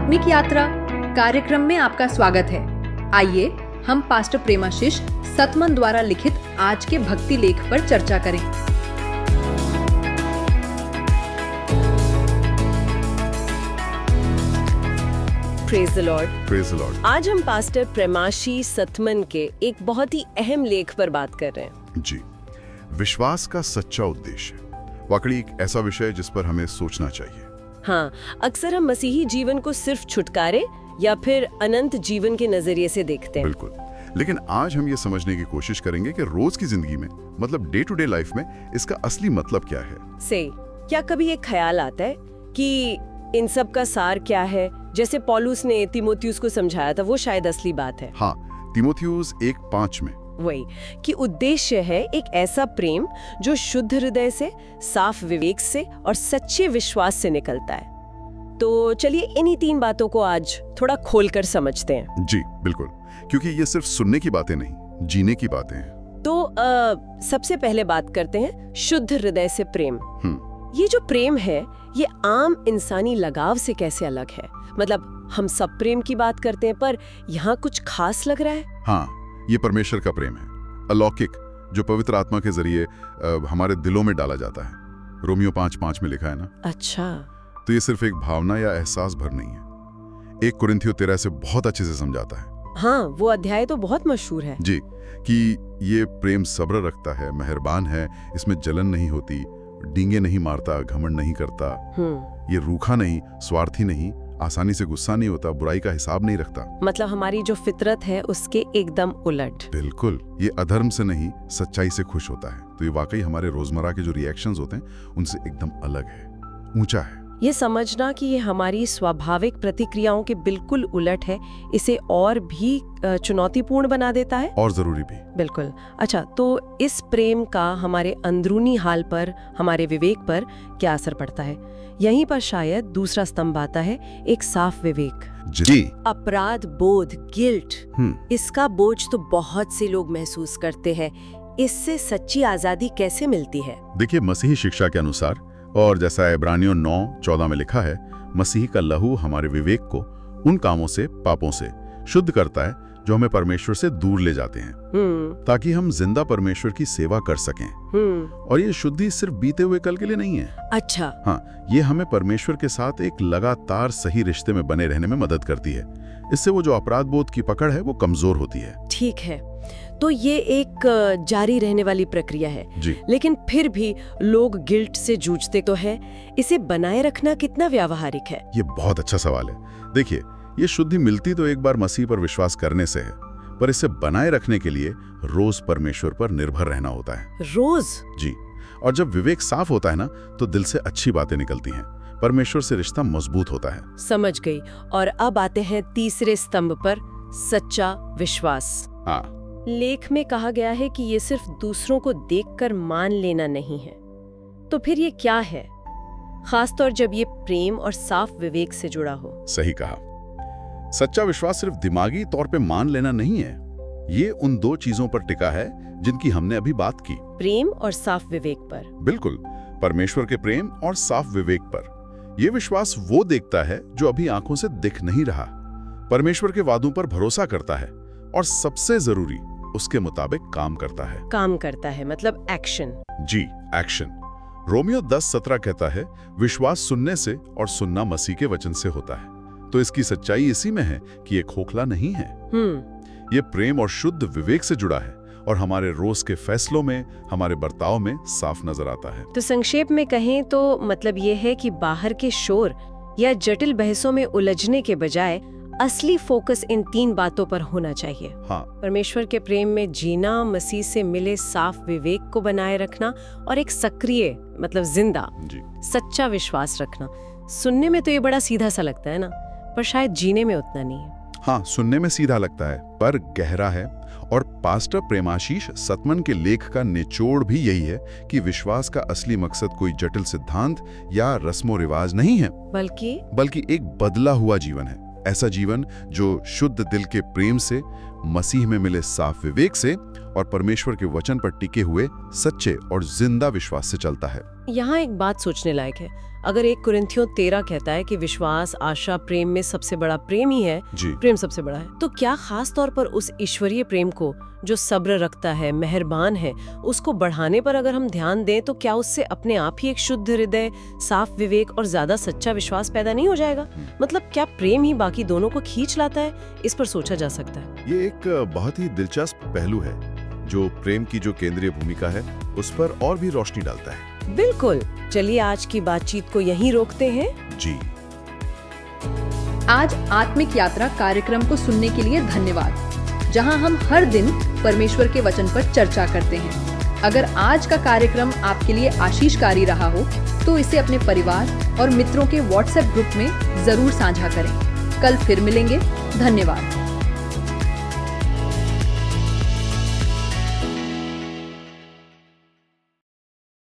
आत्मिक यात्रा कार्यक्रम में आपका स्वागत है। आइए हम पास्टर प्रेमाशीष सतमन द्वारा लिखित आज के भक्ति लेख पर चर्चा करें। Praise the Lord. Praise the Lord. आज हम पास्टर प्रेमाशीष सतमन के एक बहुत ही अहम लेख पर बात कर रहे हैं। जी, विश्वास का सच्चा उद्देश्य वाकई एक ऐसा विषय है जिस पर हमें सोचना चाहिए। हाँ, अक्सर हम मसीही जीवन को सिर्फ छुटकारे या फिर अनंत जीवन के नजरिए से देखते हैं। बिल्कुल, लेकिन आज हम ये समझने की कोशिश करेंगे कि रोज की जिंदगी में, मतलब डे टू डे लाइफ में, इसका असली मतलब क्या है। सही। क्या कभी एक ख्याल आता है कि इन सब का सार क्या है? जैसे पौलुस ने तीमुथियुस को समझाया था, वो शायद असली बात है। हाँ, तीमुथियुस 1:5 में वही कि उद्देश्य है एक ऐसा प्रेम जो शुद्ध हृदय से, साफ विवेक से और सच्चे विश्वास से निकलता है। तो चलिए इन्हीं 3 बातों को आज थोड़ा खोलकर समझते हैं। जी बिल्कुल, क्योंकि ये सिर्फ सुनने की बातें नहीं, जीने की बातें हैं। तो सबसे पहले बात करते हैं शुद्ध हृदय से प्रेम। ये जो प्रेम है, ये आम इंसानी लगाव से कैसे अलग है? मतलब हम सब प्रेम की बात करते हैं, पर यहाँ कुछ खास लग रहा है। हाँ, ये परमेश्वर का प्रेम है, अलौकिक, जो पवित्र आत्मा के जरिए हमारे दिलों में डाला जाता है। रोमियो 5:5 में लिखा है ना। अच्छा। तो ये सिर्फ एक भावना या एहसास भर नहीं है। 1 कुरिन्थियों 13 से बहुत अच्छे से समझाता है। हाँ, वो अध्याय तो बहुत मशहूर है। जी, कि ये प्रेम सब्र रखता है, मेहरबान है, इसमें जलन नहीं होती, डींगे नहीं मारता, घमंड नहीं करता, ये रूखा नहीं, स्वार्थी नहीं, आसानी से गुस्सा नहीं होता, बुराई का हिसाब नहीं रखता। मतलब हमारी जो फितरत है उसके एकदम उलट। बिल्कुल, ये अधर्म से नहीं, सच्चाई से खुश होता है। तो ये वाकई हमारे रोजमर्रा के जो रिएक्शंस होते हैं उनसे एकदम अलग है, ऊंचा है। ये समझना कि ये हमारी स्वाभाविक प्रतिक्रियाओं के बिल्कुल उलट है, इसे और भी चुनौतीपूर्ण बना देता है, और जरूरी भी। बिल्कुल। अच्छा, तो इस प्रेम का हमारे अंदरूनी हाल पर, हमारे विवेक पर क्या असर पड़ता है? यहीं पर शायद दूसरा स्तंभ आता है, एक साफ विवेक। जी। अपराध बोध, गिल्ट, इसका बोझ तो बहुत से लोग महसूस करते हैं। इससे सच्ची आजादी कैसे मिलती है? देखिए, मसीही शिक्षा के अनुसार, और जैसा इब्रानियों 9:14 में लिखा है, मसीह का लहू हमारे विवेक को उन कामों से, पापों से शुद्ध करता है जो हमें परमेश्वर से दूर ले जाते हैं, ताकि हम जिंदा परमेश्वर की सेवा कर सकें। और ये शुद्धि सिर्फ बीते हुए कल के लिए नहीं है। अच्छा। हाँ, ये हमें परमेश्वर के साथ एक लगातार सही रिश्ते में बने रहने में मदद करती है। इससे वो जो अपराध बोध की पकड़ है वो कमजोर होती है। ठीक है, तो ये एक जारी रहने वाली प्रक्रिया है। जी। लेकिन फिर भी लोग गिल्ट से जूझते तो है। इसे बनाए रखना कितना व्यावहारिक है? ये बहुत अच्छा सवाल है। देखिए, ये शुद्धि मिलती तो एक बार मसीह पर विश्वास करने से है, पर इसे बनाए रखने के लिए रोज परमेश्वर पर निर्भर रहना होता है। रोज? जी। और जब विवेक साफ होता है ना, तो दिल से अच्छी बातें निकलती हैं, परमेश्वर से रिश्ता मजबूत होता है। समझ गई। और अब आते हैं तीसरे स्तंभ पर, सच्चा विश्वास। हाँ। लेख में कहा गया है कि ये सिर्फ दूसरों को देखकर मान लेना नहीं है। तो फिर ये क्या है, खासतौर जब ये प्रेम और साफ विवेक से जुड़ा हो? सही कहा। सच्चा विश्वास सिर्फ दिमागी तौर पे मान लेना नहीं है, ये उन 2 चीजों पर टिका है जिनकी हमने अभी बात की, प्रेम और साफ विवेक पर। बिल्कुल, परमेश्वर के प्रेम और साफ विवेक पर। यह विश्वास वो देखता है जो अभी आंखों से दिख नहीं रहा, परमेश्वर के वादों पर भरोसा करता है, और सबसे जरूरी, उसके मुताबिक काम करता है। काम करता है मतलब एक्शन। जी, एक्शन। रोमियो 10:17 कहता है, विश्वास सुनने से और सुनना मसीह के वचन से होता है। तो इसकी सच्चाई इसी में है कि ये खोखला नहीं है। ये प्रेम और शुद्ध विवेक से जुड़ा है, और हमारे रोज के फैसलों में, हमारे बर्ताव में साफ नजर आता है। तो संक्षेप में कहें तो मतलब ये है कि बाहर के शोर या जटिल बहसों में उलझने के बजाय असली फोकस इन 3 बातों पर होना चाहिए। हाँ। परमेश्वर के प्रेम में जीना, मसीह से मिले साफ विवेक को बनाए रखना, और एक सक्रिय मतलब जिंदा सच्चा विश्वास रखना। सुनने में तो ये बड़ा सीधा सा लगता है ना, पर शायद जीने में उतना नहीं है। हाँ, सुनने में सीधा लगता है, पर गहरा है। और पास्टर प्रेमाशीष सतमन के लेख का निचोड़ भी यही है कि विश्वास का असली मकसद कोई जटिल सिद्धांत या रस्मो रिवाज नहीं है, बल्कि एक बदला हुआ जीवन है। ऐसा जीवन जो शुद्ध दिल के प्रेम से, मसीह में मिले साफ विवेक से और परमेश्वर के वचन पर टिके हुए सच्चे और जिंदा विश्वास से चलता है। यहाँ एक बात सोचने लायक है। अगर 1 कुरिन्थियों 13 कहता है कि विश्वास, आशा, प्रेम में सबसे बड़ा प्रेम ही है, जी। प्रेम सबसे बड़ा है, तो क्या खास तौर पर उस ईश्वरीय प्रेम को जो सब्र रखता है, मेहरबान है, उसको बढ़ाने पर अगर हम ध्यान दें तो क्या उससे अपने आप ही एक शुद्ध हृदय, साफ विवेक और ज्यादा सच्चा विश्वास पैदा नहीं हो जाएगा? मतलब क्या प्रेम ही बाकी दोनों को खींच लाता है? इस पर सोचा जा सकता है। ये एक बहुत ही दिलचस्प पहलू है जो प्रेम की जो केंद्रीय भूमिका है उस पर और भी रोशनी डालता है। बिल्कुल। चलिए आज की बातचीत को यहीं रोकते हैं। जी। आज आत्मिक यात्रा कार्यक्रम को सुनने के लिए धन्यवाद, जहां हम हर दिन परमेश्वर के वचन पर चर्चा करते हैं। अगर आज का कार्यक्रम आपके लिए आशीषकारी रहा हो तो इसे अपने परिवार और मित्रों के व्हाट्सएप ग्रुप में जरूर साझा करें। कल फिर मिलेंगे। धन्यवाद।